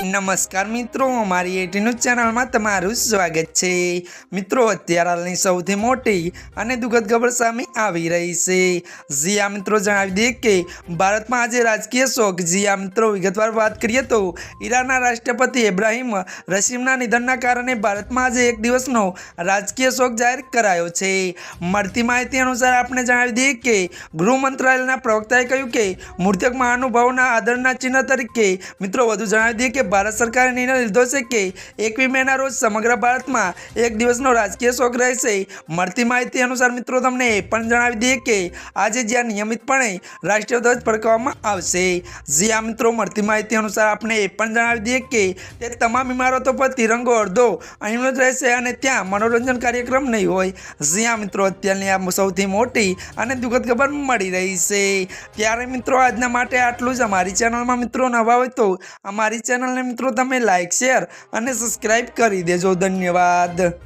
नमस्कार मित्रों, अमारी एटी न्यूज चैनल में तमारुं स्वागत है। मित्रों, अत्यार हालनी सौथी मोटी अने दुखद खबर सामे आवी रही है। जी आ मित्रों, जणावी दे के भारत में आज राजकीय शोक। जी आ मित्रों, विगतवार बात करिए तो ईरानना राष्ट्रपति इब्राहिम रसीमना निधनना कारणे भारत में आज एक दिवसनो राजकीय शोक जाहिर करायो छे। मळती माहिती अनुसार आपने जणावी दे के गृह मंत्रालयना प्रवक्ताए कह्युं के मृतक महानुभावोना आदरना चिन्ह तरीके मित्रों वधु जणावी दे के भारत सरकारे निर्णय लीधो छे के 21 मेना रोज समग्र भारत में एक दिवसनो राजकीय शोक रहेशे। मळती माहिती अनुसार मित्रों तमने ए पण जणावी दीए के आज ज्यां नियमितपणे राष्ट्रीय ध्वज फरकाववामां आवशे। जी आ मित्रों, मळती माहिती अनुसार आपने ए पण जणावी दीए के ते तमाम इमारतों पर तिरंगो अर्धो अहीनो ज रहेशे अने त्यां मनोरंजन कार्यक्रम नहीं होय। जी आ मित्रों, अत्याરની आ सौथी मोटी अने दुखद खबर मળી रही छे। त्यारे मित्रों, आजना माटे आटલું જ। અમારી ચેનલમાં મિત્રો નવા હોય તો અમારી ચેનલને મિત્રો તમે લાઈક, શેર અને સબસ્ક્રાઇબ કરી દેજો। ધન્યવાદ।